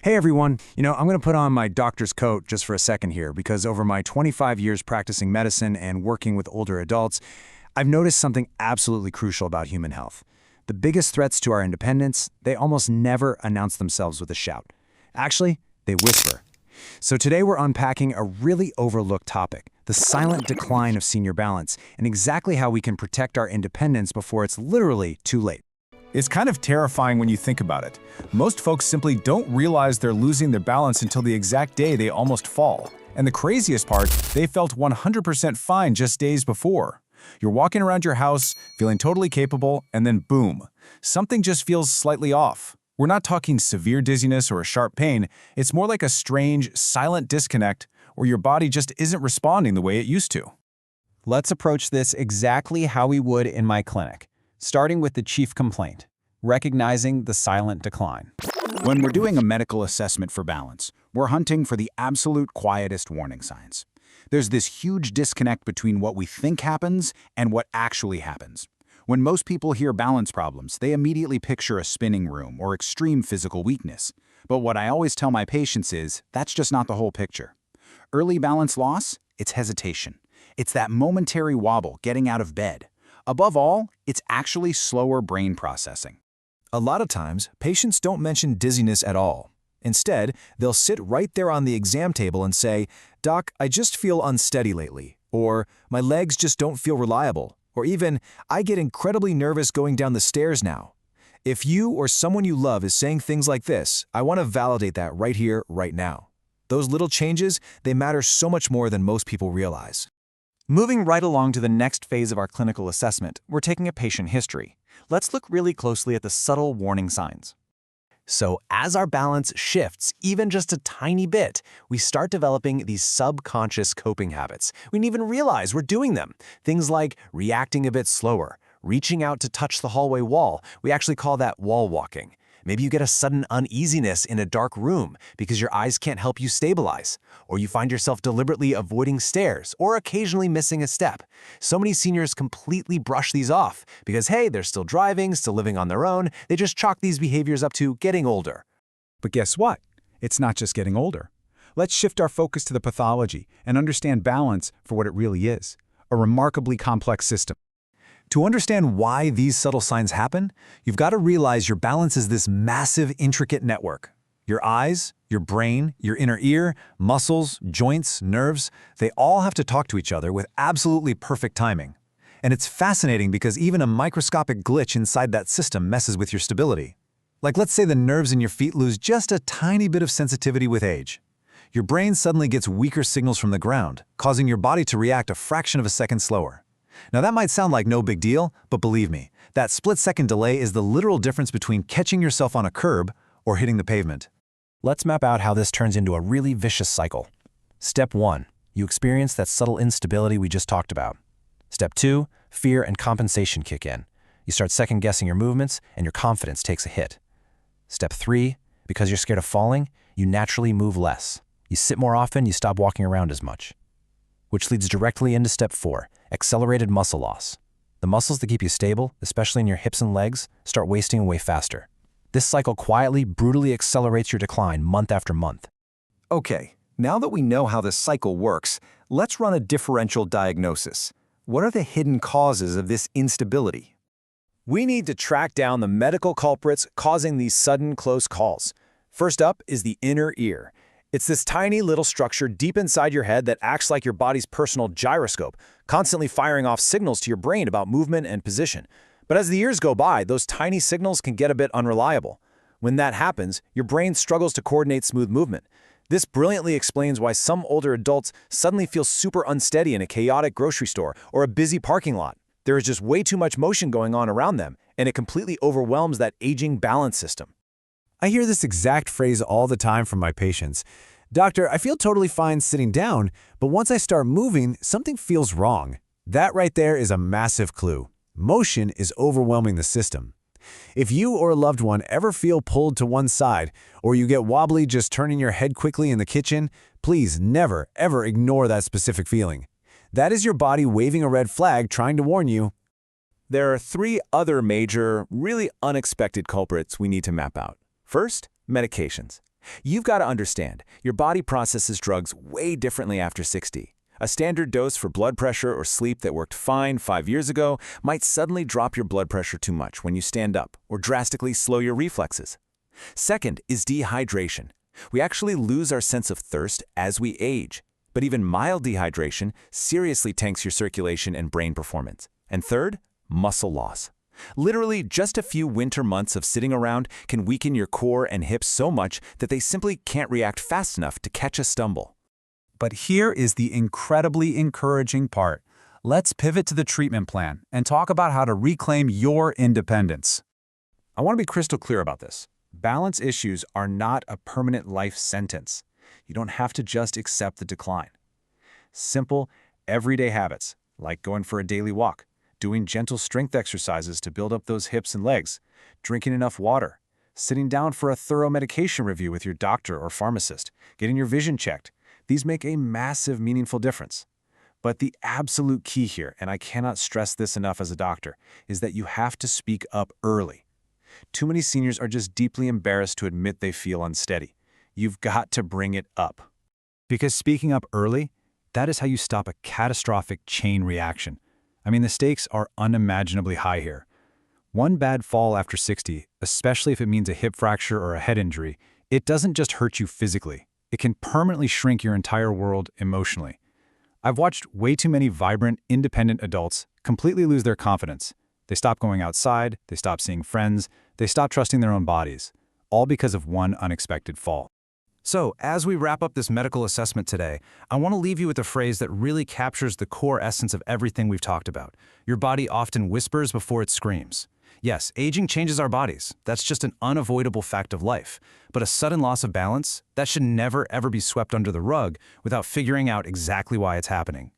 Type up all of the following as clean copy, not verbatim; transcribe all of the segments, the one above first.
Hey everyone, I'm going to put on my doctor's coat just for a second here because over my 25 years practicing medicine and working with older adults, I've noticed something absolutely crucial about human health. The biggest threats to our independence, they almost never announce themselves with a shout. Actually, they whisper. So today we're unpacking a really overlooked topic, the silent decline of senior balance, and exactly how we can protect our independence before it's literally too late. It's kind of terrifying when you think about it. Most folks simply don't realize they're losing their balance until the exact day they almost fall. And the craziest part, they felt 100% fine just days before. You're walking around your house, feeling totally capable, and then boom, something just feels slightly off. We're not talking severe dizziness or a sharp pain, it's more like a strange, silent disconnect where your body just isn't responding the way it used to. Let's approach this exactly how we would in my clinic, starting with the chief complaint, recognizing the silent decline. When we're doing a medical assessment for balance, we're hunting for the absolute quietest warning signs. There's this huge disconnect between what we think happens and what actually happens. When most people hear balance problems, they immediately picture a spinning room or extreme physical weakness. But what I always tell my patients is, that's just not the whole picture. Early balance loss, it's hesitation. It's that momentary wobble getting out of bed. Above all, it's actually slower brain processing. A lot of times, patients don't mention dizziness at all. Instead, they'll sit right there on the exam table and say, "Doc, I just feel unsteady lately," or "My legs just don't feel reliable," or even, "I get incredibly nervous going down the stairs now." If you or someone you love is saying things like this, I want to validate that right here, right now. Those little changes, they matter so much more than most people realize. Moving right along to the next phase of our clinical assessment, we're taking a patient history. Let's look really closely at the subtle warning signs. So as our balance shifts even just a tiny bit, we start developing these subconscious coping habits. We didn't even realize we're doing them. Things like reacting a bit slower, reaching out to touch the hallway wall. We actually call that wall walking. Maybe you get a sudden uneasiness in a dark room because your eyes can't help you stabilize, or you find yourself deliberately avoiding stairs or occasionally missing a step. So many seniors completely brush these off because, hey, they're still driving, still living on their own. They just chalk these behaviors up to getting older. But guess what? It's not just getting older. Let's shift our focus to the pathology and understand balance for what it really is, a remarkably complex system. To understand why these subtle signs happen, you've got to realize your balance is this massive, intricate network. Your eyes, your brain, your inner ear, muscles, joints, nerves, they all have to talk to each other with absolutely perfect timing. And it's fascinating because even a microscopic glitch inside that system messes with your stability. Like, let's say the nerves in your feet lose just a tiny bit of sensitivity with age. Your brain suddenly gets weaker signals from the ground, causing your body to react a fraction of a second slower. Now that might sound like no big deal, but believe me, that split-second delay is the literal difference between catching yourself on a curb or hitting the pavement. Let's map out how this turns into a really vicious cycle. Step 1, you experience that subtle instability we just talked about. Step 2, fear and compensation kick in. You start second-guessing your movements and your confidence takes a hit. Step 3, because you're scared of falling, you naturally move less. You sit more often, you stop walking around as much. Which leads directly into Step 4, accelerated muscle loss. The muscles that keep you stable, especially in your hips and legs, start wasting away faster. This cycle quietly, brutally accelerates your decline month after month. Okay, now that we know how this cycle works, let's run a differential diagnosis. What are the hidden causes of this instability? We need to track down the medical culprits causing these sudden close calls. First up is the inner ear. It's this tiny little structure deep inside your head that acts like your body's personal gyroscope, constantly firing off signals to your brain about movement and position. But as the years go by, those tiny signals can get a bit unreliable. When that happens, your brain struggles to coordinate smooth movement. This brilliantly explains why some older adults suddenly feel super unsteady in a chaotic grocery store or a busy parking lot. There is just way too much motion going on around them, and it completely overwhelms that aging balance system. I hear this exact phrase all the time from my patients. "Doctor, I feel totally fine sitting down, but once I start moving, something feels wrong." That right there is a massive clue. Motion is overwhelming the system. If you or a loved one ever feel pulled to one side, or you get wobbly just turning your head quickly in the kitchen, please never, ever ignore that specific feeling. That is your body waving a red flag trying to warn you. There are 3 other major, really unexpected culprits we need to map out. First, medications. You've got to understand, your body processes drugs way differently after 60. A standard dose for blood pressure or sleep that worked fine 5 years ago might suddenly drop your blood pressure too much when you stand up or drastically slow your reflexes. Second is dehydration. We actually lose our sense of thirst as we age, but even mild dehydration seriously tanks your circulation and brain performance. And third, muscle loss. Literally, just a few winter months of sitting around can weaken your core and hips so much that they simply can't react fast enough to catch a stumble. But here is the incredibly encouraging part. Let's pivot to the treatment plan and talk about how to reclaim your independence. I want to be crystal clear about this. Balance issues are not a permanent life sentence. You don't have to just accept the decline. Simple, everyday habits, like going for a daily walk, doing gentle strength exercises to build up those hips and legs, drinking enough water, sitting down for a thorough medication review with your doctor or pharmacist, getting your vision checked. These make a massive, meaningful difference. But the absolute key here, and I cannot stress this enough as a doctor, is that you have to speak up early. Too many seniors are just deeply embarrassed to admit they feel unsteady. You've got to bring it up. Because speaking up early, that is how you stop a catastrophic chain reaction. I mean, the stakes are unimaginably high here. One bad fall after 60, especially if it means a hip fracture or a head injury, it doesn't just hurt you physically. It can permanently shrink your entire world emotionally. I've watched way too many vibrant, independent adults completely lose their confidence. They stop going outside, they stop seeing friends, they stop trusting their own bodies, all because of one unexpected fall. So, as we wrap up this medical assessment today, I want to leave you with a phrase that really captures the core essence of everything we've talked about. Your body often whispers before it screams. Yes, aging changes our bodies. That's just an unavoidable fact of life. But a sudden loss of balance, that should never ever be swept under the rug without figuring out exactly why it's happening.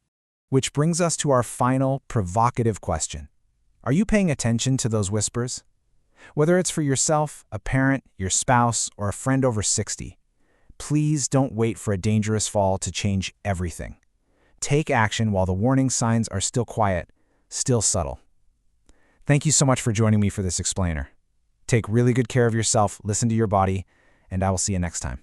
Which brings us to our final, provocative question. Are you paying attention to those whispers? Whether it's for yourself, a parent, your spouse, or a friend over 60, please don't wait for a dangerous fall to change everything. Take action while the warning signs are still quiet, still subtle. Thank you so much for joining me for this explainer. Take really good care of yourself, listen to your body, and I will see you next time.